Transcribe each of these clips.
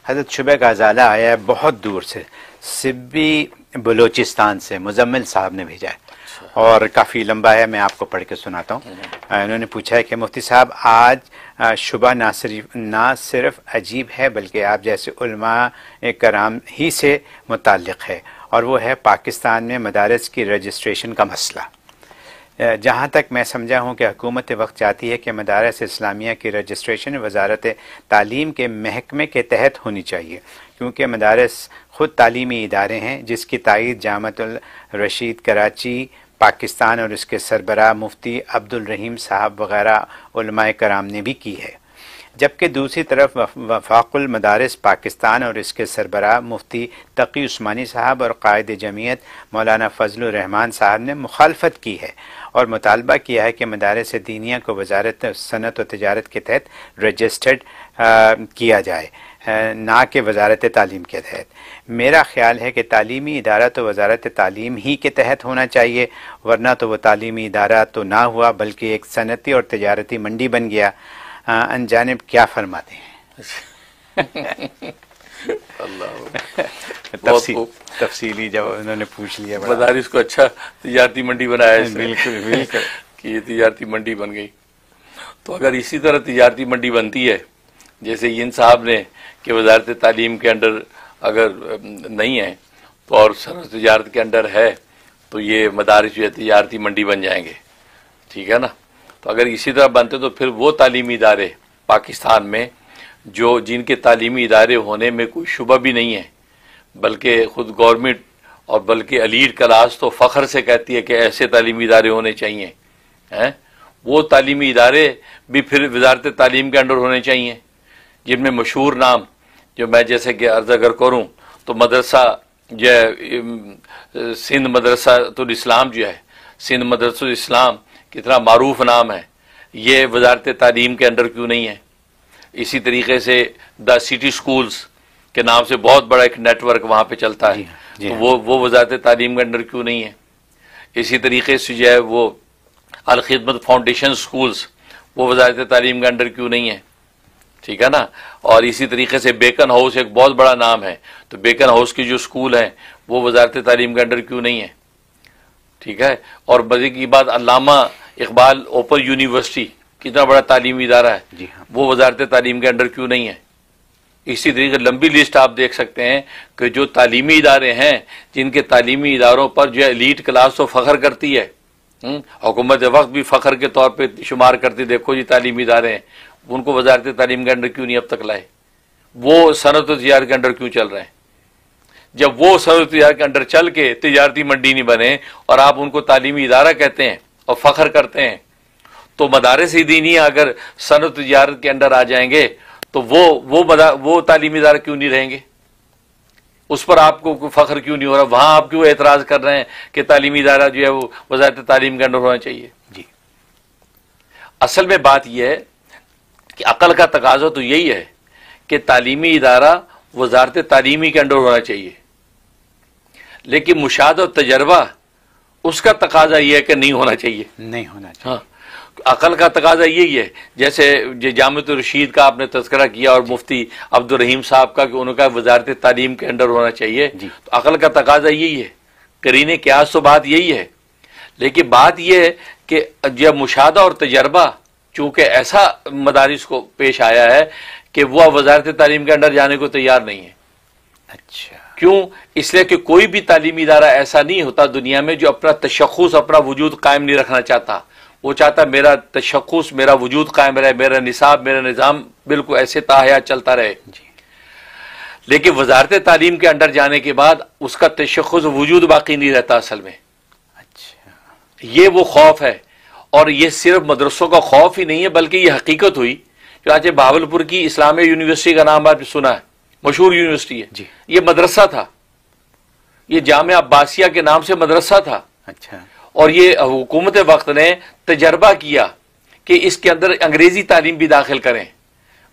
حضرت شبہ غزالہ آیا ہے بہت دور سے، سبی بلوچستان سے، مزمل صاحب نے بھیجا ہے اور کافی لمبا ہے، میں آپ کو پڑھ کے سناتا ہوں۔ انہوں نے پوچھا ہے کہ مفتی صاحب آج شبہ نہ صرف عجیب ہے بلکہ آپ جیسے علماء کرام ہی سے متعلق ہے، اور وہ ہے پاکستان میں مدارس کی رجسٹریشن کا مسئلہ۔ جہاں تک میں سمجھا ہوں کہ حکومت وقت چاہتی ہے کہ مدارس اسلامیہ کی رجسٹریشن وزارت تعلیم کے محکمے کے تحت ہونی چاہیے، کیونکہ مدارس خود تعلیمی ادارے ہیں جس کی تائید جامعۃ الرشید کراچی پاکستان اور اس کے سربراہ مفتی عبدالرحیم صاحب وغیرہ علماء کرام نے بھی کی ہے، جبکہ دوسری طرف وفاق المدارس پاکستان اور اس کے سربراہ مفتی تقی عثمانی صاحب اور قائد جمعیت مولانا فضل الرحمان صاحب نے مخالفت کی ہے اور مطالبہ کیا ہے کہ مدارس دینیہ کو وزارت صنعت و تجارت کے تحت رجسٹرڈ کیا جائے، نہ کہ وزارت تعلیم کے تحت۔ میرا خیال ہے کہ تعلیمی ادارہ تو وزارت تعلیم ہی کے تحت ہونا چاہیے، ورنہ تو وہ تعلیمی ادارہ تو نہ ہوا بلکہ ایک صنعتی اور تجارتی منڈی بن گیا۔ انجانب کیا فرماتے ہیں؟ تفصیلی جب انہوں نے پوچھ لیا، مدارس کو اچھا تجارتی منڈی بنایا ہے، بالکل بالکل کہ یہ تجارتی منڈی بن گئی۔ تو اگر اسی طرح تجارتی منڈی بنتی ہے جیسے ان صاحب نے کہ وزارت تعلیم کے انڈر اگر نہیں ہے تو اور صنعت تجارت کے انڈر ہے تو یہ مدارس جو ہے تجارتی منڈی بن جائیں گے، ٹھیک ہے نا؟ تو اگر اسی طرح بنتے تو پھر وہ تعلیمی ادارے پاکستان میں جو جن کے تعلیمی ادارے ہونے میں کوئی شبہ بھی نہیں ہے، بلکہ خود گورنمنٹ اور بلکہ ایلیٹ کلاس تو فخر سے کہتی ہے کہ ایسے تعلیمی ادارے ہونے چاہیے، وہ تعلیمی ادارے بھی پھر وزارت تعلیم کے انڈر ہونے چاہیے، جن میں مشہور نام جو میں جیسے کہ عرض اگر کروں تو مدرسہ جو ہے سندھ مدرسہ الاسلام جو ہے، سندھ مدرسہ الاسلام کتنا معروف نام ہے، یہ وزارت تعلیم کے انڈر کیوں نہیں ہے؟ اسی طریقے سے دا سٹی سکولز کے نام سے بہت بڑا ایک نیٹ ورک وہاں پہ چلتا ہے، تو وہ وزارت تعلیم کے انڈر کیوں نہیں ہے؟ اسی طریقے سے جو ہے وہ الخدمت فاؤنڈیشن سکولز وہ وزارت تعلیم کے انڈر کیوں نہیں ہے؟ ٹھیک ہے نا؟ اور اسی طریقے سے بیکن ہاؤس ایک بہت بڑا نام ہے، تو بیکن ہاؤس کی جو سکول ہیں وہ وزارت تعلیم کے انڈر کیوں نہیں ہے؟ ٹھیک ہے؟ اور مزے کی بات علامہ اقبال اوپن یونیورسٹی کتنا بڑا تعلیمی ادارہ ہے، وہ وزارت تعلیم کے انڈر کیوں نہیں ہے؟ اسی طریقے لمبی لسٹ آپ دیکھ سکتے ہیں کہ جو تعلیمی ادارے ہیں جن کے تعلیمی اداروں پر جو ہے ایلیٹ کلاس تو فخر کرتی ہے، حکومت وقت بھی فخر کے طور پہ شمار کرتی، دیکھو جی تعلیمی ادارے ہیں، ان کو وزارت تعلیم کے انڈر کیوں نہیں اب تک لائے؟ وہ صنعت و تجارت کے انڈر کیوں چل رہے ہیں؟ جب وہ صنعت و تجارت کے انڈر چل کے تجارتی منڈی نہیں بنے اور آپ ان کو تعلیمی ادارہ کہتے ہیں اور فخر کرتے ہیں، تو مدارس دینیہ اگر صنعت و تجارت کے انڈر آ جائیں گے تو وہ تعلیمی ادارہ کیوں نہیں رہیں گے؟ اس پر آپ کو فخر کیوں نہیں ہو رہا؟ وہاں آپ کیوں اعتراض کر رہے ہیں کہ تعلیمی ادارہ جو ہے وہ وزارت تعلیم کے انڈر ہونا چاہیے؟ جی، اصل میں بات یہ ہے کہ عقل کا تقاضا تو یہی ہے کہ تعلیمی ادارہ وزارت تعلیمی کے انڈر ہونا چاہیے، لیکن مشاہدہ اور تجربہ اس کا تقاضا یہ ہے کہ نہیں ہونا چاہیے، نہیں ہونا چاہیے۔ ہاں، عقل کا تقاضا یہی ہے، جیسے جامعۃ الرشید کا آپ نے تذکرہ کیا اور مفتی عبدالرحیم صاحب کا کہ ان کا وزارت تعلیم کے انڈر ہونا چاہیے، تو عقل کا تقاضا یہی ہے، قرین قیاس تو بات یہی ہے، لیکن بات یہ ہے کہ جب مشاہدہ اور تجربہ چونکہ ایسا مدارس کو پیش آیا ہے کہ وہ وزارت تعلیم کے انڈر جانے کو تیار نہیں ہے۔ اچھا، کیوں؟ اس لیے کہ کوئی بھی تعلیمی ادارہ ایسا نہیں ہوتا دنیا میں جو اپنا تشخص اپنا وجود قائم نہیں رکھنا چاہتا، وہ چاہتا میرا تشخص میرا وجود قائم رہے، میرا نصاب میرا نظام بالکل ایسے تاحیات چلتا رہے، لیکن وزارت تعلیم کے انڈر جانے کے بعد اس کا تشخص وجود باقی نہیں رہتا اصل میں۔ اچھا، یہ وہ خوف ہے، اور یہ صرف مدرسوں کا خوف ہی نہیں ہے بلکہ یہ حقیقت ہوئی۔ چنانچہ بہاولپور کی اسلامیہ یونیورسٹی کا نام آپ نے سنا ہے، مشہور یونیورسٹی ہے، جی، یہ مدرسہ تھا، یہ جامعہ عباسیہ کے نام سے مدرسہ تھا، اچھا، اور یہ حکومت وقت نے تجربہ کیا کہ اس کے اندر انگریزی تعلیم بھی داخل کریں،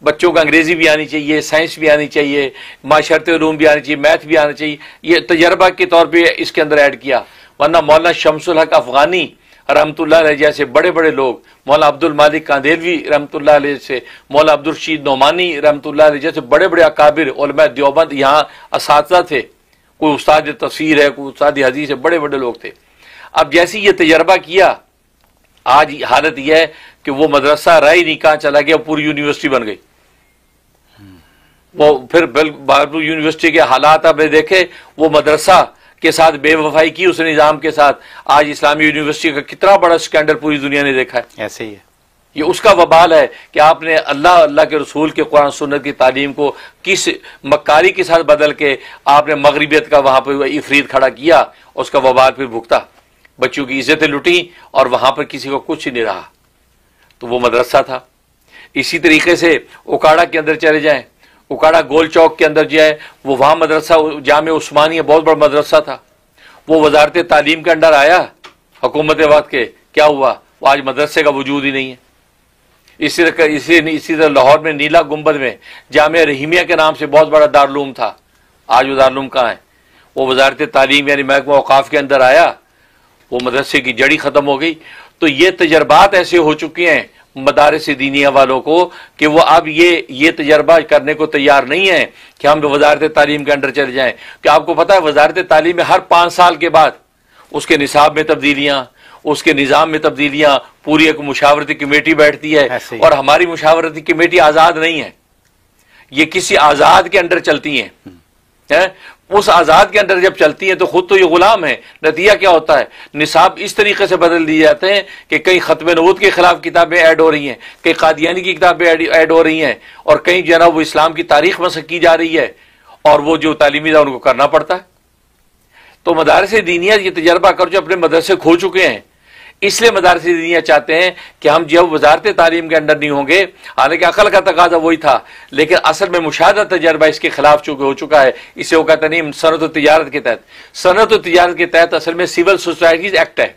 بچوں کو انگریزی بھی آنی چاہیے، سائنس بھی آنی چاہیے، معاشرتی علوم بھی آنی چاہیے، میتھ بھی آنا چاہیے، یہ تجربہ کے طور پہ اس کے اندر ایڈ کیا، ورنہ مولانا شمس الحق افغانی रहमतुल्लाह अलैह जैसे बड़े बड़े लोग, मौलाना अब्दुल मालिक कांदेलवी रहमतुल्लाह अलैह से, मौलाना अब्दुल रशीद नोमानी रहमतुल्लाह अलैह जैसे बड़े बड़े अकाबिर उलमा देवबंद यहाँ असातिज़ा थे। कोई उस्ताद तफसीर है, कोई उस्ताद हदीस है, बड़े बड़े लोग थे। अब जैसे ये तजर्बा किया, आज हालत यह है कि वो मदरसा रह ही नहीं कहाँ चला गया, पूरी यूनिवर्सिटी बन गई। वो फिर बाबू यूनिवर्सिटी के हालात आपने देखे, वो मदरसा के साथ बेवफाई की उस निज़ाम के साथ, आज इस्लामी यूनिवर्सिटी का कितना बड़ा स्कैंडल पूरी दुनिया ने देखा है। ऐसे ही है, ये उसका वबाल है कि आपने अल्लाह के रसूल के कुरान सुन्नत की तालीम को किस मक्कारी के साथ बदल के आपने मगरिबियत का वहां पर इफरीत खड़ा किया, उसका वबाल फिर भुगता, बच्चों की इज्जतें लुटी और वहां पर किसी को कुछ नहीं रहा। तो वो मदरसा था। इसी तरीके से उकाड़ा के अंदर चले जाएं, उकाड़ा गोल चौक के अंदर जो है वो वहां मदरसा जामे उस्मानिया बहुत बड़ा मदरसा था, वो वजारत तालीम के अंडर आया हुकूमत वक्त के, क्या हुआ, वो आज मदरसे का वजूद ही नहीं है। इसी तरह लाहौर में नीला गुंबद में जामिया रहीमिया के नाम से बहुत बड़ा दारुल था, आज वो दारुल कहाँ है, वो वजारत तालीम यानी महकमा औकाफ के अंदर आया, वो मदरसे की जड़ी खत्म हो गई। तो ये तजर्बात ऐसे हो चुके हैं मदारिस दीनिया वालों को कि वो अब ये तजर्बा करने को तैयार नहीं है कि हम वजारत तालीम के अंदर चले जाएं। कि आपको पता है वजारत तालीम में हर 5 साल के बाद उसके निसाब में तब्दीलियां, उसके निज़ाम में तब्दीलियां, पूरी एक मुशावरती कमेटी बैठती है। और हमारी मुशावरती कमेटी आज़ाद नहीं है, ये किसी आज़ाद के अंदर चलती हैं। उस आज़ाद के अंदर जब चलती हैं तो खुद तो ये गुलाम है। नतीजा क्या होता है, निसाब इस तरीके से बदल दिए जाते हैं कि कई खत्म नबूवत के खिलाफ किताबें ऐड हो रही हैं, कई कादियानी की किताबें ऐड हो रही हैं, और कई जो है ना वो इस्लाम की तारीख मसक की जा रही है, और वो जो तालीमी था उनको करना पड़ता है। तो मदारस दीनिया ये तजर्बा कर जो अपने मदरसे खो चुके हैं, इसलिए मदारस दीनिया चाहते हैं कि हम जब वजारत तालीम के अंदर नहीं होंगे, हालांकि अकल का तकाजा वही था, लेकिन असल में मुशाहदा तजर्बा इसके खिलाफ चूंकि हो चुका है, इसे वो कहते नहीं सनत तजारत के तहत। सनत तजारत के तहत असल में सिविल सोसाइटीज एक्ट है।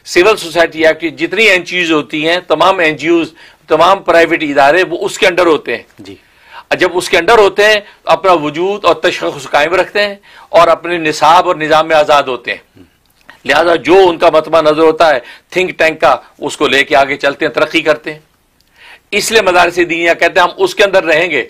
सिविल सोसाइटी एक्ट जितनी एनजीओज होती हैं, तमाम एनजीओज, तमाम प्राइवेट इदारे वो उसके अंडर होते हैं जी। जब उसके अंडर होते हैं अपना वजूद और तशख़्ख़ुस कायम रखते हैं और अपने निसाब और निज़ाम में आज़ाद होते हैं। लिहाजा जो उनका मतबा नजर होता है थिंक टैंक का, उसको लेके आगे चलते हैं, तरक्की करते हैं। इसलिए मदारिस दीनिया कहते हैं हम उसके अंदर रहेंगे।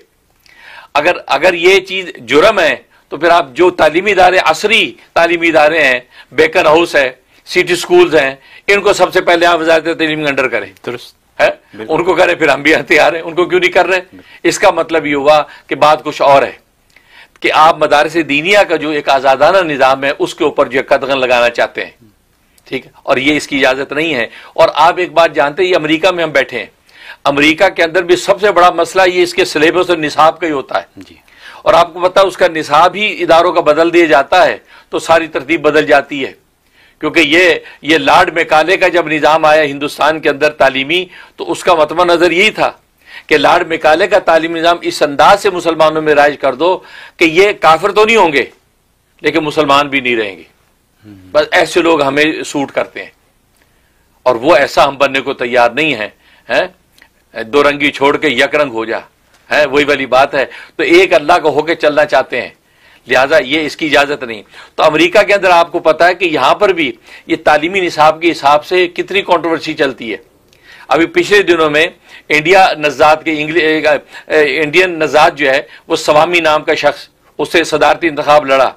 अगर ये चीज जुर्म है तो फिर आप जो तालीमी इदारे, असरी तालीमी इदारे हैं, बेकन हाउस है, सिटी स्कूल्स हैं, इनको सबसे पहले आप वजारत तालीम के अंडर करें, दुरुस्त है, उनको करें, फिर हम भी तैयार हैं। उनको क्यों नहीं कर रहे? इसका मतलब ये हुआ कि बात कुछ और है कि आप मदारिस दीनिया का जो एक आज़ादाना निज़ाम है उसके ऊपर जो कदगन लगाना चाहते हैं, ठीक है, और ये इसकी इजाज़त नहीं है। और आप एक बात जानते हैं, ये अमेरिका में हम बैठे हैं, अमेरिका के अंदर भी सबसे बड़ा मसला ये इसके सिलेबस और निसाब का ही होता है जी। और आपको पता है उसका निसाब ही इदारों का बदल दिया जाता है तो सारी तरतीब बदल जाती है। क्योंकि ये लॉर्ड मैकाले का जब निज़ाम आया हिंदुस्तान के अंदर तालीमी, तो उसका मतबा नज़र यही था कि लॉर्ड मैकाले का तालीमी निज़ाम इस अंदाज से मुसलमानों में राइज कर दो कि ये काफिर तो नहीं होंगे लेकिन मुसलमान भी नहीं रहेंगे, बस ऐसे लोग हमें सूट करते हैं। और वो ऐसा हम बनने को तैयार नहीं है, दो रंगी छोड़ के यक रंग हो जा, है वही वाली बात है। तो एक अल्लाह को होके चलना चाहते हैं, लिहाजा ये इसकी इजाजत नहीं। तो अमेरिका के अंदर आपको पता है कि यहां पर भी ये तालीमी निसाब के हिसाब से कितनी कंट्रोवर्सी चलती है। अभी पिछले दिनों में इंडिया नज़ात के इंडियन नज़ात जो है वो सवामी नाम का शख्स, उससे सदारती इंतखाब लड़ा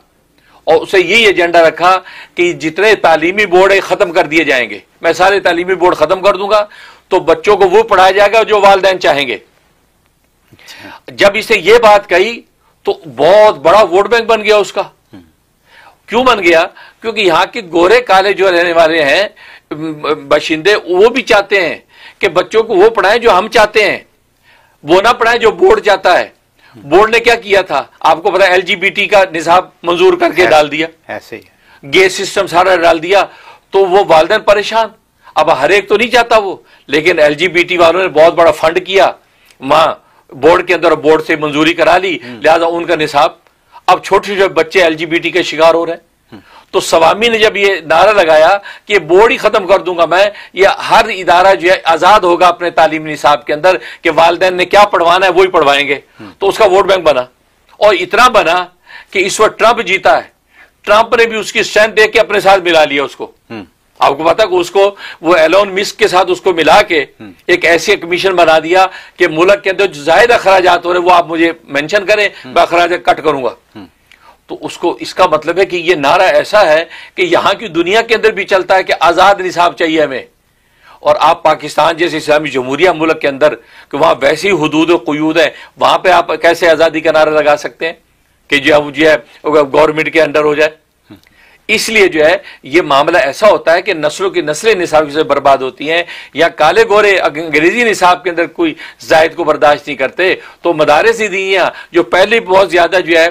और उसे यही एजेंडा रखा कि जितने तालीमी बोर्ड है खत्म कर दिए जाएंगे, मैं सारे तालीमी बोर्ड खत्म कर दूंगा तो बच्चों को वो पढ़ाया जाएगा जो वालिदैन चाहेंगे। जब इसे ये बात कही तो बहुत बड़ा वोट बैंक बन गया उसका। क्यों बन गया? क्योंकि यहाँ के गोरे काले जो रहने वाले हैं बाशिंदे, वो भी चाहते हैं कि बच्चों को वो पढ़ाएं जो हम चाहते हैं, वो ना पढ़ाएं जो बोर्ड चाहता है। बोर्ड ने क्या किया था आपको पता है, एलजीबीटी का निसाब मंजूर करके डाल दिया, ऐसे ही गेट सिस्टम सारा डाल दिया, तो वो वालिदैन परेशान। अब हर एक तो नहीं चाहता वो, लेकिन एलजीबीटी वालों ने बहुत बड़ा फंड किया वहां बोर्ड के अंदर, बोर्ड से मंजूरी करा ली, लिहाजा उनका निसाब, अब छोटे छोटे बच्चे एलजीबीटी के शिकार हो रहे हैं। तो सवामी ने जब ये नारा लगाया कि बोर्ड ही खत्म कर दूंगा मैं, ये हर इदारा जो है आजाद होगा अपने तालीमी निसाब के अंदर कि वालिदैन ने क्या पढ़वाना है वही पढ़वाएंगे, तो उसका वोट बैंक बना। और इतना बना कि इस वक्त ट्रंप जीता है, ट्रंप ने भी उसकी स्ट्रेंथ देख के अपने साथ मिला लिया उसको, آپ کو پتا کہ اس کو وہ ایلون مسک کے ساتھ اس کو ملا کے ایک ایسی کمیشن بنا دیا کہ ملک کے اندر جو زائد اخراجات ہو رہے وہ آپ مجھے مینشن کریں، میں اخراجات کٹ کروں گا. تو اس کا مطلب ہے کہ یہ نعرہ ایسا ہے کہ یہاں کی دنیا کے اندر بھی چلتا ہے کہ آزاد نصاب چاہیے ہمیں. اور آپ پاکستان جیسے اسلامی جمہوریہ ملک کے اندر کہ وہاں ویسی حدود و قیود ہے، وہاں پہ آپ کیسے آزادی کا نعرہ لگا سکتے ہیں کہ جو ہے گورنمنٹ کے انڈر ہو جائے. اس لیے جو ہے یہ معاملہ ایسا ہوتا ہے کہ نسلوں کی نسلیں نصاب سے برباد ہوتی ہیں، یا کالے گورے انگریزی نصاب کے اندر کوئی زائد کو برداشت نہیں کرتے. تو مدارس دینیہ جو پہلے بہت زیادہ جو ہے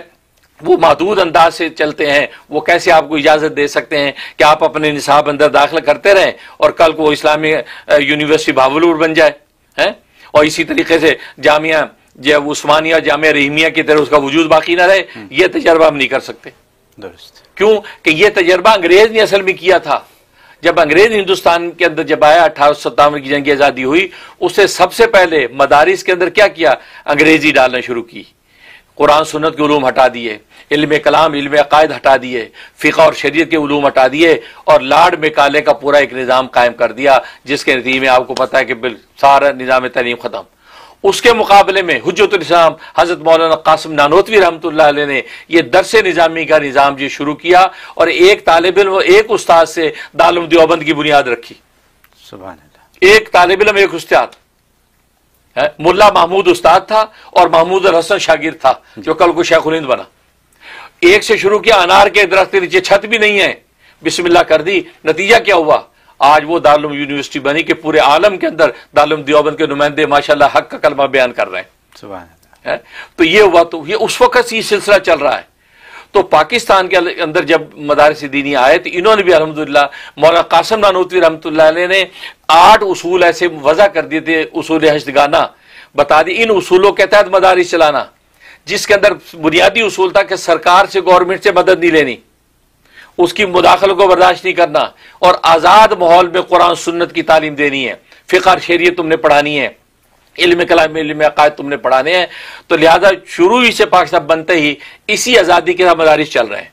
وہ محدود انداز سے چلتے ہیں، وہ کیسے آپ کو اجازت دے سکتے ہیں کہ آپ اپنے نصاب اندر داخلہ کرتے رہیں اور کل کو اسلامی یونیورسٹی بہاولپور بن جائے ہیں، اور اسی طریقے سے جامعہ جو عثمانیہ جامعہ رحیمیہ کی طرح اس کا وجود باقی نہ رہے. یہ تجربہ ہم نہیں کر سکتے. درست. کیوں کہ یہ تجربہ انگریز نے اصل میں کیا تھا. جب انگریز ہندوستان کے اندر جب آیا 1857 کی جنگ آزادی ہوئی، اس سے سب سے پہلے مدارس کے اندر کیا کیا؟ انگریزی ڈالنا شروع کی. قرآن سنت کے علوم ہٹا دیے، علم کلام علم عقائد ہٹا دیے، فقہ اور شریعت کے علوم ہٹا دیے، اور لارڈ میکالے کا پورا ایک نظام قائم کر دیا جس کے نتیجے میں آپ کو پتا ہے کہ سارا نظام تعلیم ختم. اس کے مقابلے میں حجت الاسلام حضرت مولانا قاسم نانوتوی رحمۃ اللہ علیہ نے یہ درس نظامی کا نظام جو شروع کیا، اور ایک طالب علم ایک استاد سے دارالعلوم دیوبند کی بنیاد رکھی. سبحان اللہ. ایک طالب علم ایک استاد. ملا محمود استاد تھا اور محمود الحسن شاگرد تھا جو کل کو شیخ الہند بنا. ایک سے شروع کیا، انار کے درخت کے نیچے چھت بھی نہیں ہے، بسم اللہ کر دی. نتیجہ کیا ہوا؟ آج وہ دارالعلوم یونیورسٹی بنی کہ پورے عالم کے اندر دارالعلوم دیوبند کے نمائندے ماشاءاللہ حق کا کلمہ بیان کر رہے ہیں. سبحان اللہ. تو یہ ہوا. تو یہ اس وقت یہ سلسلہ چل رہا ہے. تو پاکستان کے اندر جب مدارس دینی آئے تو انہوں نے بھی الحمدللہ مولانا قاسم نانوتوی رحمۃ اللہ علیہ نے 8 اصول ایسے وضع کر دیے تھے، اصول ہشتگانہ بتا دی. ان اصولوں کے تحت مدارس چلانا، جس کے اندر بنیادی اصول تھا کہ سرکار سے گورنمنٹ سے مدد نہیں لینی، اس کی مداخلت کو برداشت نہیں کرنا، اور آزاد ماحول میں قرآن سنت کی تعلیم دینی ہے. فقہ اور شریعت تم نے پڑھانی ہے، علم کلام علم عقائد تم نے پڑھانے ہیں. تو لہذا شروع ہی سے پاکستان بنتے ہی اسی آزادی کے ساتھ مدارس چل رہے ہیں.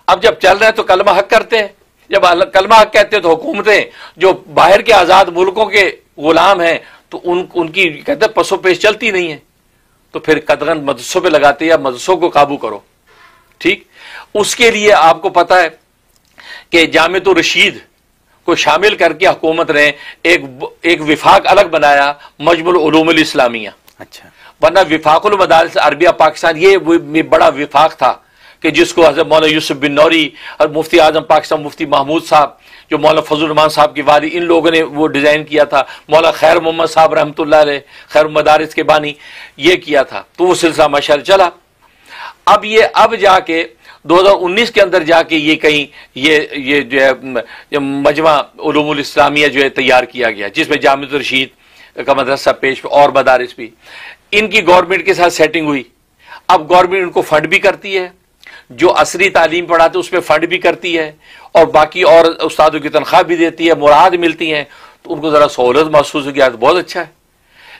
اب جب چل رہے ہیں تو کلمہ حق کرتے ہیں. جب کلمہ حق کہتے ہیں تو حکومتیں جو باہر کے آزاد ملکوں کے غلام ہیں تو ان کی کہتے ہیں پسو پیش چلتی نہیں ہے. تو پھر قدغن مدرسوں پہ لگاتے یا مدرسوں کو قابو کرو. ٹھیک. اس کے لیے آپ کو پتا ہے کہ جامعۃ الرشید کو شامل کر کے حکومت نے ایک وفاق الگ بنایا، مجمع العلوم الاسلامیہ. اچھا. ورنہ وفاق المدارس عربیہ پاکستان یہ بڑا وفاق تھا کہ جس کو حضرت مولانا یوسف بن نوری اور مفتی اعظم پاکستان مفتی محمود صاحب جو مولانا فضل الرحمان صاحب کی والد، ان لوگوں نے وہ ڈیزائن کیا تھا. مولانا خیر محمد صاحب رحمۃ اللہ علیہ خیر مدارس کے بانی یہ کیا تھا. تو وہ سلسلہ ماشاءاللہ چلا. اب جا کے 2019 کے اندر جا کے یہ کہیں یہ جو ہے مجمع علوم الاسلامیہ جو ہے تیار کیا گیا، جس میں جامعۃ الرشید کا مدرسہ پیش اور مدارس بھی. ان کی گورنمنٹ کے ساتھ سیٹنگ ہوئی. اب گورنمنٹ ان کو فنڈ بھی کرتی ہے، جو عصری تعلیم پڑھاتے اس میں فنڈ بھی کرتی ہے، اور باقی اور استادوں کی تنخواہ بھی دیتی ہے، مراد ملتی ہیں. تو ان کو ذرا سہولت محسوس ہو گیا تو بہت اچھا ہے.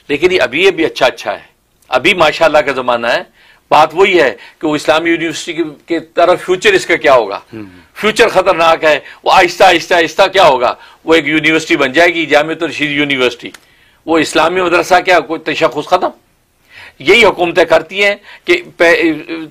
لیکن یہ بھی اچھا ہے. ابھی ماشاءاللہ کا زمانہ ہے. بات وہی ہے کہ وہ اسلامی یونیورسٹی کے طرف فیوچر اس کا کیا ہوگا. فیوچر خطرناک ہے. وہ آہستہ آہستہ کیا ہوگا، وہ ایک یونیورسٹی بن جائے گی، جامعۃ الرشید یونیورسٹی. وہ اسلامی مدرسہ کیا، کوئی تشخص ختم. یہی حکومتیں کرتی ہیں کہ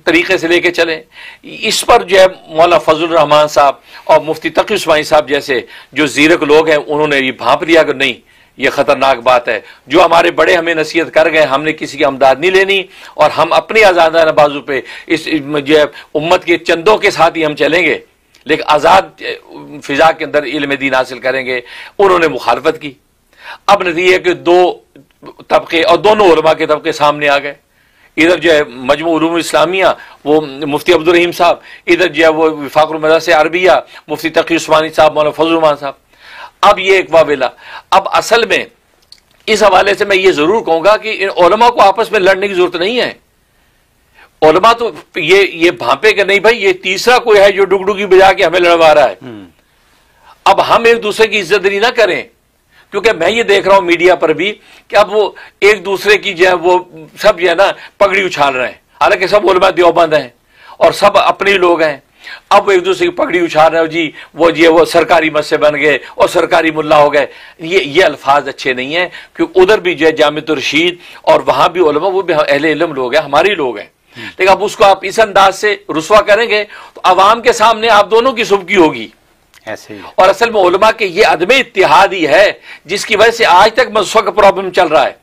طریقے سے لے کے چلیں. اس پر جو ہے مولانا فضل الرحمان صاحب اور مفتی تقی عثمانی صاحب جیسے جو زیرک لوگ ہیں انہوں نے یہ بھانپ لیا کہ نہیں یہ خطرناک بات ہے. جو ہمارے بڑے ہمیں نصیحت کر گئے، ہم نے کسی کی امداد نہیں لینی، اور ہم اپنی آزادانہ بازو پہ اس جو ہے امت کے چندوں کے ساتھ ہی ہم چلیں گے، لیکن آزاد فضا کے اندر علم دین حاصل کریں گے. انہوں نے مخالفت کی. اب نتیجہ کہ 2 طبقے اور دونوں علماء کے طبقے سامنے آ گئے. ادھر جو ہے مجموع علوم اسلامیہ وہ مفتی عبد الرحیم صاحب، ادھر جو ہے وہ وفاق المدارس عربیہ مفتی تقی عثمانی صاحب مولانا فضل الرحمان صاحب. اب یہ ایک واویلا. اب اصل میں اس حوالے سے میں یہ ضرور کہوں گا کہ ان علماء کو آپس میں لڑنے کی ضرورت نہیں ہے. علماء تو یہ بھانپے کہ نہیں بھائی یہ تیسرا کوئی ہے جو ڈگڈگی بجا کے ہمیں لڑوا رہا ہے. اب ہم ایک دوسرے کی عزت داری نہ کریں، کیونکہ میں یہ دیکھ رہا ہوں میڈیا پر بھی کہ اب وہ ایک دوسرے کی جو ہے وہ سب جو ہے نا پگڑی اچھال رہے ہیں، حالانکہ سب علماء دیوبند ہیں اور سب اپنے لوگ ہیں. अब वो एक दूसरे की पगड़ी उछाल रहे हो जी, वो सरकारी मस्से बन गए और सरकारी मुल्ला हो गए। ये अल्फाज अच्छे नहीं है, क्योंकि उधर भी जो है जामिअतुर रशीद और वहां भी उलमा, वो भी अहले इल्म लोग हैं, हमारे लोग हैं। लेकिन अब उसको आप इस अंदाज से रुसवा करेंगे तो अवाम के सामने आप दोनों की सुबकी होगी ऐसे ही। और असल में उलमा के ये अदम इत्तिहाद ही है जिसकी वजह से आज तक मसवा का प्रॉब्लम चल रहा है।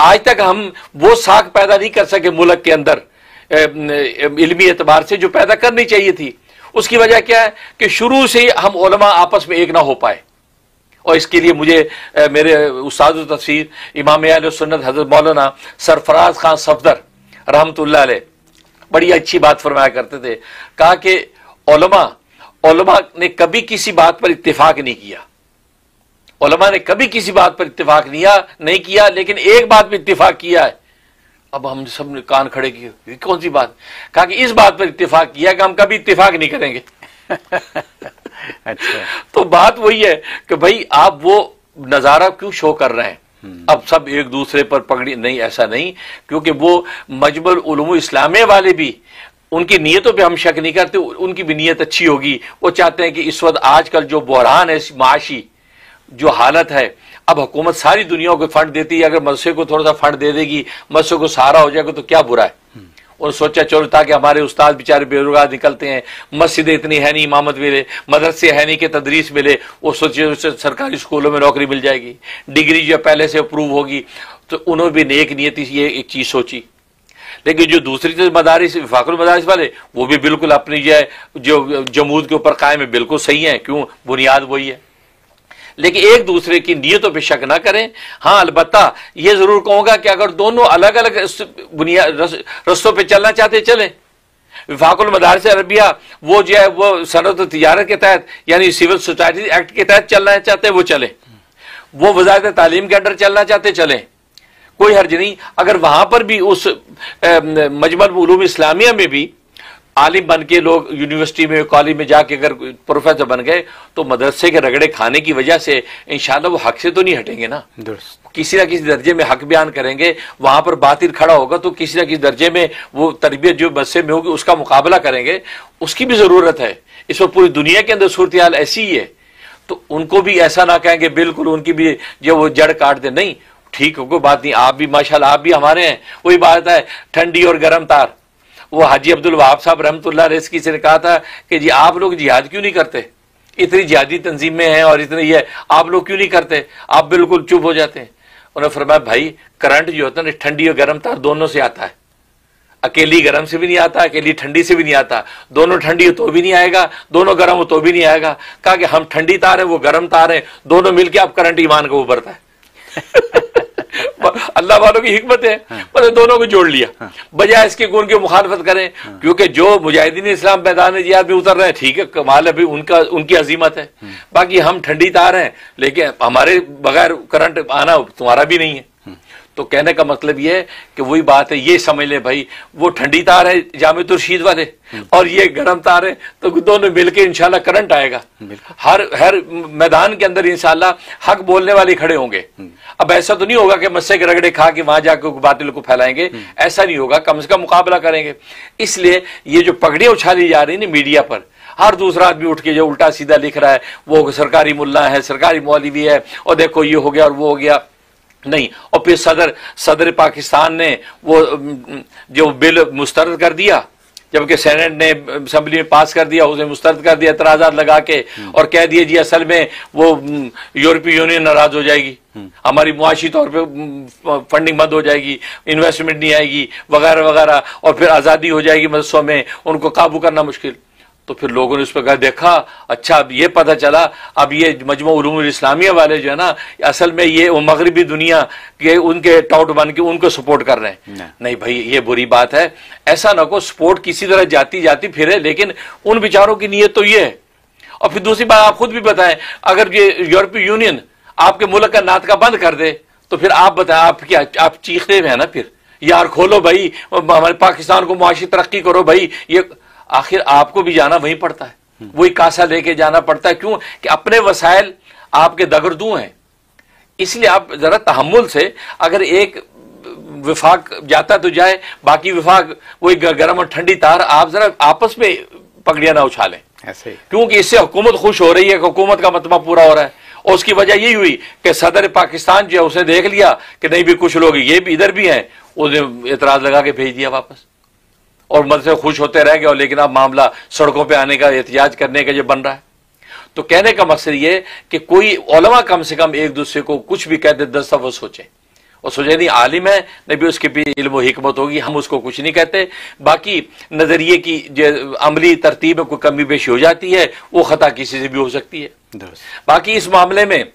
आज तक हम वो साख पैदा नहीं कर सके मुल्क के अंदर इल्मी एतबार से जो पैदा करनी चाहिए थी। उसकी वजह क्या है कि शुरू से ही हम उलमा आपस में एक ना हो पाए। और इसके लिए मुझे मेरे उस्ताद तफसीर इमाम अहले सुन्नत हजरत मौलाना सरफराज खान सफदर रहमतुल्लाह अलैह बड़ी अच्छी बात फरमाया करते थे। कहा कि उलमा ने कभी किसी बात पर इत्तेफाक नहीं किया, उलमा ने कभी किसी बात पर इत्तेफाक नहीं किया, लेकिन एक बात पर इत्तेफाक किया है। अब हम सब ने कान खड़े किए, ये कौन सी बात? कहा कि इस बात पर इत्तेफाक किया कि हम कभी इत्तेफाक नहीं करेंगे। अच्छा। तो बात वही है कि भाई आप वो नजारा क्यों शो कर रहे हैं? अब सब एक दूसरे पर पगड़ी नहीं, ऐसा नहीं, क्योंकि वो मजमुल उलूम इस्लामिया वाले भी उनकी नीयतों पे हम शक नहीं करते, उनकी भी नीयत अच्छी होगी। वो चाहते हैं कि इस वक्त आजकल जो बहरान है, माशी जो हालत है, अब हुकूमत सारी दुनिया को फंड देती है, अगर मदरसे को थोड़ा सा फंड दे देगी, मदरसे को सहारा हो जाएगा तो क्या बुरा है। और सोचा चलो ताकि हमारे उस्ताद बेचारे बेरोजगार निकलते हैं, मस्जिद इतनी है नहीं, इमामत मिले, मदरसे है नहीं कि तदरीस मिले, वो सोचे उससे सरकारी स्कूलों में नौकरी मिल जाएगी, डिग्री जो पहले से अप्रूव होगी। तो उन्होंने भी नेक नियति से ये एक चीज सोची। लेकिन जो दूसरी चीज मदारिस, वफाकुल मदारिस वाले, वो भी बिल्कुल अपनी जो जमूद के ऊपर कायम है, बिल्कुल सही है, क्यों, बुनियाद वही है। लेकिन एक दूसरे की नीयतों पे शक ना करें। हाँ, अलबत्ता ये जरूर कहूंगा कि अगर दोनों अलग अलग बुनियाद रस्तों पे चलना चाहते चलें। वफाकुल मदारिस अरबिया वो जो है वो सनअत तिजारत के तहत यानी सिविल सोसाइटी एक्ट के तहत चलना चाहते वो चलें, वो वजारत तालीम के अंडर चलना चाहते चलें, कोई हर्ज नहीं। अगर वहां पर भी उस मजमुल उलूम इस्लामिया में भी आलिम बन के लोग यूनिवर्सिटी में, कॉलेज में जाके अगर प्रोफेसर बन गए तो मदरसे के रगड़े खाने की वजह से इंशाल्लाह वो हक से तो नहीं हटेंगे ना, किसी ना किसी दर्जे में हक बयान करेंगे। वहां पर बातिल खड़ा होगा तो किसी ना किसी दर्जे में वो तरबियत जो मदरसे में होगी उसका मुकाबला करेंगे, उसकी भी जरूरत है। इस वक्त पूरी दुनिया के अंदर सूरत हाल ऐसी ही है, तो उनको भी ऐसा ना कहेंगे बिल्कुल उनकी भी जो वो जड़ काट दे, नहीं, ठीक हो, कोई बात नहीं, आप भी माशाल्लाह आप भी हमारे हैं। वही बात है ठंडी और गर्म तार। वो हाजी अब्दुल वहाब साहब रहमतुल्लाह अलैह से ने कहा था कि जी आप लोग जिहाद क्यों नहीं करते, इतनी जिहादी तंजीमें हैं और इतनी ये आप लोग क्यों नहीं करते, आप बिल्कुल चुप हो जाते हैं। उन्होंने फरमाया भाई करंट जो होता है ना, ठंडी और गर्म तार दोनों से आता है, अकेली गर्म से भी नहीं आता, अकेली ठंडी से भी नहीं आता, दोनों ठंडी हो तो भी नहीं आएगा, दोनों गर्म हो तो भी नहीं आएगा। कहा कि हम ठंडी तार है, वो गर्म तार है, दोनों मिलकर आप करंट ईमान को उभरता है। अल्लाह वालों की हिकमत है, पर दोनों को जोड़ लिया, बजाय इसके कि उनकी मुखालफत करें। क्योंकि जो मुजाहिदीन इस्लाम मैदान जिहाद में उतर रहे हैं, ठीक है, कमाल है, उनकी अजीमत है। बाकी हम ठंडी तार हैं, लेकिन हमारे बगैर करंट आना तुम्हारा भी नहीं है। तो कहने का मतलब ये है कि वही बात है, ये समझ ले भाई, वो ठंडी तार है जामिअतुर रशीद वाले और ये गर्म तार है, तो दोनों मिलके इंशाल्लाह करंट आएगा। हर मैदान के अंदर इंशाल्लाह हक बोलने वाले खड़े होंगे। अब ऐसा तो नहीं होगा कि मस्से के रगड़े खा के वहां जाकर बातिल को फैलाएंगे, ऐसा नहीं होगा, कम से कम मुकाबला करेंगे। इसलिए ये जो पगड़ियां उछाली जा रही है मीडिया पर, हर दूसरा आदमी उठ के जो उल्टा सीधा लिख रहा है, वो सरकारी मुल्ला है, सरकारी मौलवी है, और देखो ये हो गया और वो हो गया, नहीं। और फिर सदर पाकिस्तान ने वो जो बिल मुस्तरद कर दिया, जबकि सेनेट ने असेंबली में पास कर दिया, उसे मुस्तरद कर दिया एतराजात लगा के, और कह दिए जी असल में वो यूरोपीय यूनियन नाराज हो जाएगी, हमारी मुआशी तौर पे फंडिंग बंद हो जाएगी, इन्वेस्टमेंट नहीं आएगी, वगैरह वगैरह, और फिर आज़ादी हो जाएगी मदरसों में, उनको काबू करना मुश्किल। तो फिर लोगों ने उस पर कहा, देखा, अच्छा अब ये पता चला, अब ये मजमू उलूम इस्लामिया वाले जो है ना, असल में ये वो मगरबी दुनिया के उनके टाउट बन के उनको सपोर्ट कर रहे हैं। नहीं भाई, ये बुरी बात है, ऐसा ना को सपोर्ट किसी तरह जाती जाती फिरे, लेकिन उन बेचारों की नीयत तो ये है। और फिर दूसरी बात आप खुद भी बताएं, अगर ये यूरोपीय यूनियन आपके मुल्क का नातका बंद कर दे, तो फिर आप बताएं, आप क्या, आप चीखते हैं ना, फिर यार खोलो भाई, हमारे पाकिस्तान को मुआशी तरक्की करो भाई, ये आखिर आपको भी जाना वहीं पड़ता है, वही कासा लेके जाना पड़ता है। क्यों कि अपने वसाइल आपके दगरदू हैं। इसलिए आप जरा तहम्मुल से, अगर एक विफाक जाता तो जाए, बाकी विफाक वही गर्म और ठंडी तार, आप जरा आपस में पगड़ियां ना उछालें, ऐसे ही क्योंकि इससे हुकूमत खुश हो रही है कि हुकूमत का मतमा पूरा हो रहा है। और उसकी वजह यही हुई कि सदर पाकिस्तान जो है उसने देख लिया कि नहीं भी कुछ लोग ये भी इधर भी हैं, उसने एतराज लगा के भेज दिया वापस, और मत से खुश होते रह गए। और लेकिन अब मामला सड़कों पे आने का, एहतजाज करने का जो बन रहा है। तो कहने का मकसद ये कि कोई उलमा कम से कम एक दूसरे को कुछ भी कह दे 10 दफा सोचे, और सोचे नहीं आलिम है, नहीं भी उसके भी इल्म व हिकमत होगी, हम उसको कुछ नहीं कहते। बाकी नजरिए की जो अमली तरतीब में कोई कमी बेशी हो जाती है, वो खता किसी से भी हो सकती है। बाकी इस मामले में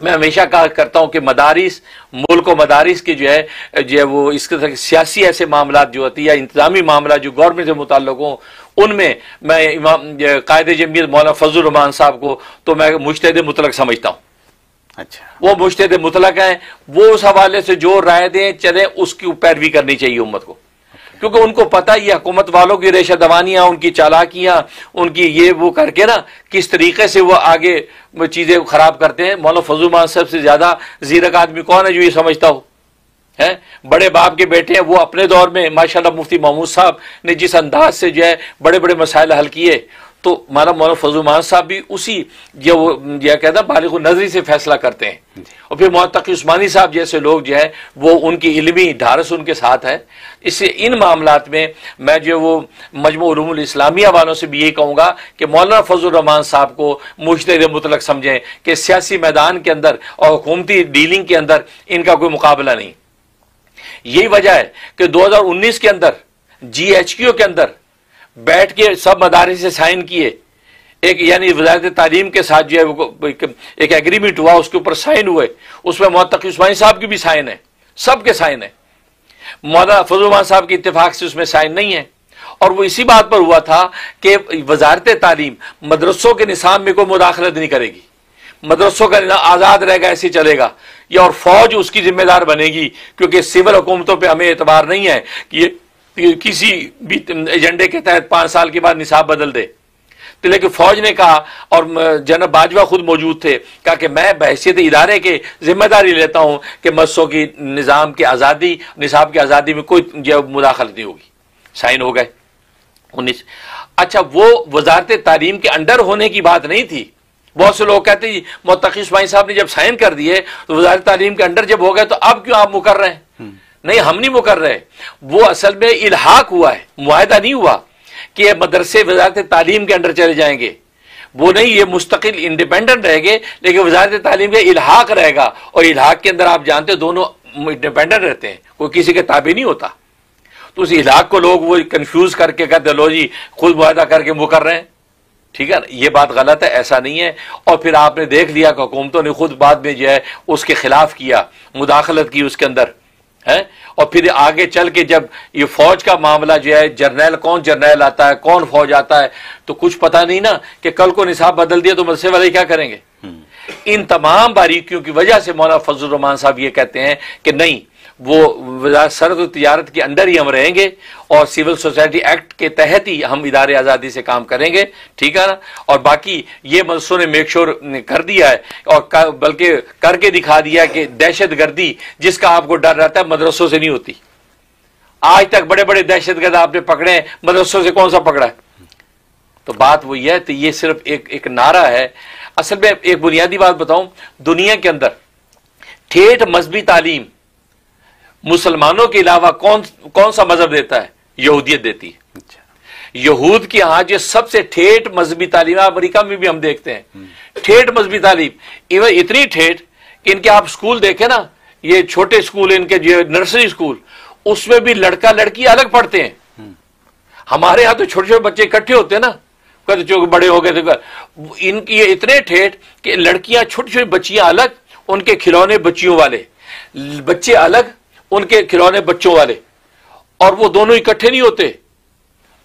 मैं हमेशा कहा करता हूं कि मदारिस, मुल्क और मदारिस के जो है वो इसके तरह सियासी ऐसे मामला जो होती है या इंतजामी मामला जो गवर्नमेंट से मुताल्लुक हो, उनमें मैं इमाम कायदे जमीयत मौलाना फजलुर रहमान साहब को तो मैं मुज्तहिद मुतलक समझता हूं। अच्छा, वो मुज्तहिद मुतलक हैं, वो उस हवाले से जो राय दें चले उसकी पैरवी करनी चाहिए उम्मत को, क्योंकि उनको पता ये हुकूमत वालों की रेशा दवानियां, उनकी चालाकियां, उनकी ये वो करके ना किस तरीके से वो आगे चीजें खराब करते हैं। मौलाना फजलुर रहमान साहब से ज्यादा जीरक आदमी कौन है जो ये समझता हो? है बड़े बाप के बेटे हैं, वो अपने दौर में माशाल्लाह मुफ्ती महमूद साहब ने जिस अंदाज से जो है बड़े बड़े मसाइल हल किए, तो मौलाना फजलुर रहमान साहब भी उसी जो वो कहता है बालिग़ नज़री से फैसला करते हैं। और फिर मुअत्तक़ी उस्मानी साहब जैसे लोग जो है वो उनकी इल्मी ढारस उनके साथ है। इससे इन मामलात में मैं जो वो मजमू उलूमुल इस्लामिया वालों से भी यही कहूँगा कि मौलाना फजलुर रहमान साहब को मुज्तहिद मुतलक समझें कि सियासी मैदान के अंदर और हुकूमती डीलिंग के अंदर इनका कोई मुकाबला नहीं। यही वजह है कि 2019 के अंदर GHQ के अंदर बैठ के सब मदारिस से साइन किए, एक यानी वज़ारत तालीम के साथ जो है एक एग्रीमेंट हुआ, उसके ऊपर साइन हुए, उसमें मुअत्तक़ी उस्मानी साहब की भी साइन है, सबके साइन है। मौलाना फजलुर रहमान साहब के इत्तेफाक से उसमें साइन नहीं है। और वो इसी बात पर हुआ था कि वज़ारत तालीम मदरसों के निज़ाम में कोई मुदाखलत नहीं करेगी, मदरसों का निज़ाम आज़ाद रहेगा, ऐसे चलेगा ये, और फौज उसकी जिम्मेदार बनेगी, क्योंकि सिविल हुकूमतों पर हमें एतबार नहीं है कि ये किसी भी एजेंडे के तहत 5 साल के बाद निसाब बदल दे। तो लेकिन फौज ने कहा, और जनरल बाजवा खुद मौजूद थे, कहा कि मैं बहैसियत इदारे के जिम्मेदारी लेता हूं कि मदरसों की निज़ाम की आज़ादी, निसाब की आज़ादी में कोई मुदाखलत नहीं होगी। साइन हो गए 19। अच्छा, वो वजारत तालीम के अंडर होने की बात नहीं थी। बहुत से लोग कहते हैं मुअत्तक़ी उस्मानी साहब ने जब साइन कर दिए तो वजारत तालीम के अंडर जब हो गए तो अब क्यों आप मुकर रहे हैं? नहीं, हम नहीं मुकर रहे। वो असल में इल्हाक हुआ है, मुआहदा नहीं हुआ कि ये मदरसे वजारत तालीम के अंदर चले जाएंगे। वो नहीं, ये मुस्तकिल इंडिपेंडेंट रहेंगे, लेकिन वजारत तालीम का इल्हाक रहेगा। और इल्हाक के अंदर आप जानते हो दोनों इंडिपेंडेंट रहते हैं, कोई किसी के ताबे नहीं होता। तो उस इल्हाक को लोग वो कंफ्यूज करके कहते लो जी खुद मुआहदा करके मुकर रहे हैं। ठीक है ना, ये बात गलत है, ऐसा नहीं है। और फिर आपने देख लिया कि हुकूमतों ने खुद बाद में जो है उसके खिलाफ किया, मुदाखलत की उसके अंदर है। और फिर आगे चल के जब ये फौज का मामला जो है, जर्नैल कौन जर्नैल आता है, कौन फौज आता है, तो कुछ पता नहीं ना कि कल को निसाब बदल दिया तो मदरसे वाले क्या करेंगे। इन तमाम बारीकियों की वजह से मौलाना फजलुर रहमान साहब ये कहते हैं कि नहीं, वो सरहद और तिजारत के अंदर ही हम रहेंगे और सिविल सोसाइटी एक्ट के तहत ही हम इदारे आज़ादी से काम करेंगे। ठीक है ना। और बाकी ये मदरसों ने मेक श्योर कर दिया है, और बल्कि करके दिखा दिया कि दहशत गर्दी जिसका आपको डर रहता है मदरसों से नहीं होती। आज तक बड़े बड़े दहशतगर्द आपने पकड़े हैं, मदरसों से कौन सा पकड़ा है? तो बात वही है। तो ये सिर्फ एक नारा है। असल में एक बुनियादी बात बताऊं, दुनिया के अंदर ठेठ मजहबी तालीम मुसलमानों के अलावा कौन सा मजहब देता है? यहूदियत देती है। यहूद की यहाँ जो सबसे ठेठ मजहबी तालीम, अमेरिका में भी हम देखते हैं ठेठ मजहबी तालीम, इवन इतनी ठेठ कि इनके आप स्कूल देखें ना, ये छोटे स्कूल इनके जो नर्सरी स्कूल, उसमें भी लड़का लड़की अलग पढ़ते हैं। हमारे यहाँ तो छोटे छोटे बच्चे इकट्ठे होते हैं ना, कहते जो बड़े हो गए थे। इनकी ये इतने ठेठ कि लड़कियां छोटी छोटी बच्चियां अलग, उनके खिलौने बच्चियों वाले, बच्चे अलग, उनके खिलौने बच्चों वाले, और वो दोनों इकट्ठे नहीं होते।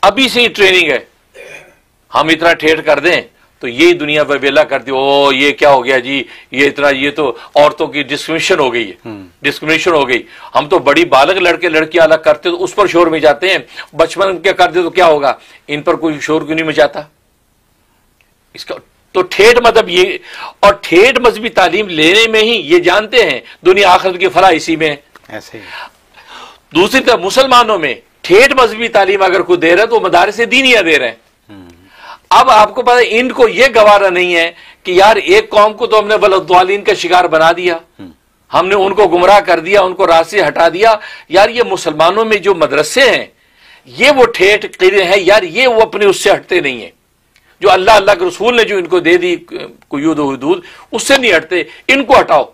अभी से ही ट्रेनिंग है। हम इतना ठेठ कर दें तो यही दुनिया पर वेला करती, ओ ये क्या हो गया जी, ये इतना, ये तो औरतों की डिस्क्रिमिनेशन हो गई है, डिस्क्रिमिनेशन हो गई। हम तो बड़ी बालक लड़के लड़कियां अलग करते तो उस पर शोर में जाते हैं, बचपन क्या करते तो क्या होगा, इन पर कोई शोर क्यों नहीं मचाता? इसका तो ठेठ मतलब ये, और ठेठ मजहबी तालीम लेने में ही ये जानते हैं दुनिया आखिरत की फलाह इसी में ऐसे ही। दूसरी तरफ मुसलमानों में ठेठ मजहबी तालीम अगर कोई दे रहे हैं तो मदारिस दीनिया दे रहे हैं। اب آپ کو پتا ان کو یہ گوارا نہیں ہے کہ یار ایک قوم کو تو ہم نے ولدوالین کا شکار بنا دیا، ہم نے ان کو گمراہ کر دیا، ان کو راستے سے ہٹا دیا. یار یہ مسلمانوں میں جو مدرسے ہیں یہ وہ ٹھیٹ قلعے ہیں یار، یہ وہ اپنے اس سے ہٹتے نہیں ہیں. جو اللہ کے رسول نے جو ان کو دے دی قیود و حدود، اس سے نہیں ہٹتے، ان کو ہٹاؤ.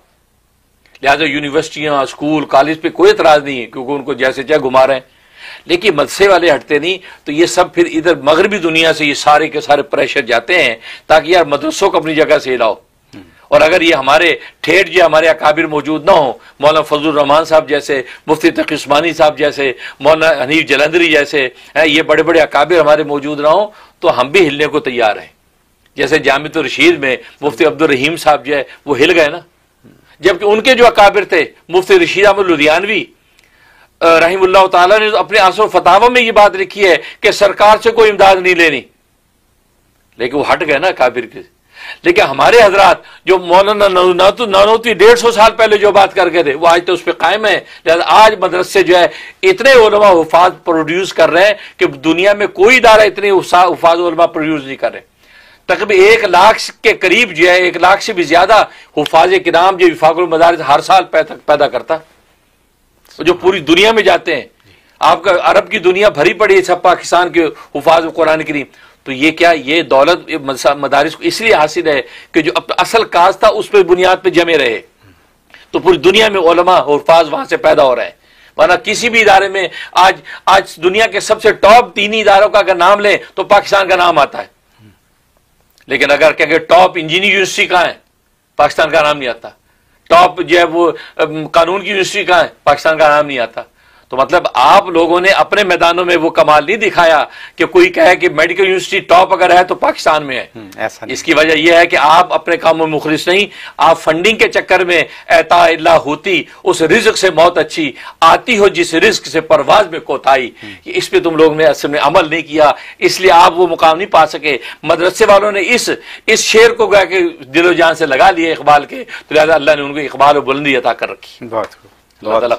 لہذا یونیورسٹیاں، اسکول، کالج پہ کوئی اعتراض نہیں ہے کیونکہ ان کو جیسے چاہے گھما رہے ہیں، لیکن مدرسے والے ہٹتے نہیں. تو یہ سب پھر ادھر مغربی دنیا سے یہ سارے کے سارے پریشر جاتے ہیں تاکہ یار مدرسوں کو اپنی جگہ سے ہلاؤ. اور اگر یہ ہمارے ٹھیٹ جو ہمارے اکابر موجود نہ ہوں، مولانا فضل الرحمان صاحب جیسے، مفتی تقی عثمانی صاحب جیسے، مولانا حنیف جلندری جیسے، یہ بڑے بڑے اکابر ہمارے موجود نہ ہوں تو ہم بھی ہلنے کو تیار ہیں. جیسے جامعۃ الرشید میں مفتی عبد الرحیم صاحب جو ہے وہ ہل گئے نا، جبکہ ان کے جو اکابر تھے مفتی رشید احمد لدھیانوی رحم اللہ تعالیٰ نے اپنے اصل و فتاوی میں یہ بات لکھی ہے کہ سرکار سے کوئی امداد نہیں لینی، لیکن وہ ہٹ گئے نا اکابر کے. لیکن ہمارے حضرات جو مولانا نانوتوی 150 سال پہلے جو بات کر گئے تھے وہ آج تو اس پہ قائم ہے. لہذا آج مدرسے جو ہے اتنے علماء حفاظ پروڈیوس کر رہے ہیں کہ دنیا میں کوئی ادارہ اتنے حفاظ علماء پروڈیوس نہیں کر رہے. تقریباً 1 لاکھ کے قریب جو ہے، 1 لاکھ سے بھی زیادہ حفاظ کرام جو وفاق المدارس ہر سال پیدا کرتا، جو پوری دنیا میں جاتے ہیں. آپ کا عرب کی دنیا بھری پڑی ہے سب پاکستان کے حفاظ قرآن کریم. تو یہ کیا، یہ دولت مدارس کو اس لیے حاصل ہے کہ جو اصل کاز تھا اس پہ بنیاد پہ جمے رہے. تو پوری دنیا میں علماء اور حفاظ وہاں سے پیدا ہو رہے ہیں. ورنہ کسی بھی ادارے میں آج دنیا کے سب سے ٹاپ 3 اداروں کا اگر نام لیں تو پاکستان کا نام آتا ہے. لیکن اگر کہ ٹاپ انجینئرنگ یونیورسٹی کہاں ہے، پاکستان کا نام نہیں آتا. ٹاپ جو ہے وہ قانون کی یونیورسٹی کہاں ہے، پاکستان کا نام نہیں آتا. تو مطلب آپ لوگوں نے اپنے میدانوں میں وہ کمال نہیں دکھایا کہ کوئی کہے کہ میڈیکل یونیورسٹی ٹاپ اگر ہے تو پاکستان میں ہے. اس کی وجہ یہ ہے کہ آپ اپنے کاموں میں مخلص نہیں. آپ فنڈنگ کے چکر میں اعطاء اللہ ہوتی، اس رزق سے موت اچھی آتی ہو جس رزق سے پرواز میں کوتاہی. اس پہ تم لوگ نے اصل میں عمل نہیں کیا، اس لیے آپ وہ مقام نہیں پا سکے. مدرسے والوں نے اس شعر کو گویا کہ دل و جان سے لگا لیا اقبال کے، تو لہٰذا اللہ نے ان کو اقبال و بلندی عطا کر رکھی. اللہ تعالیٰ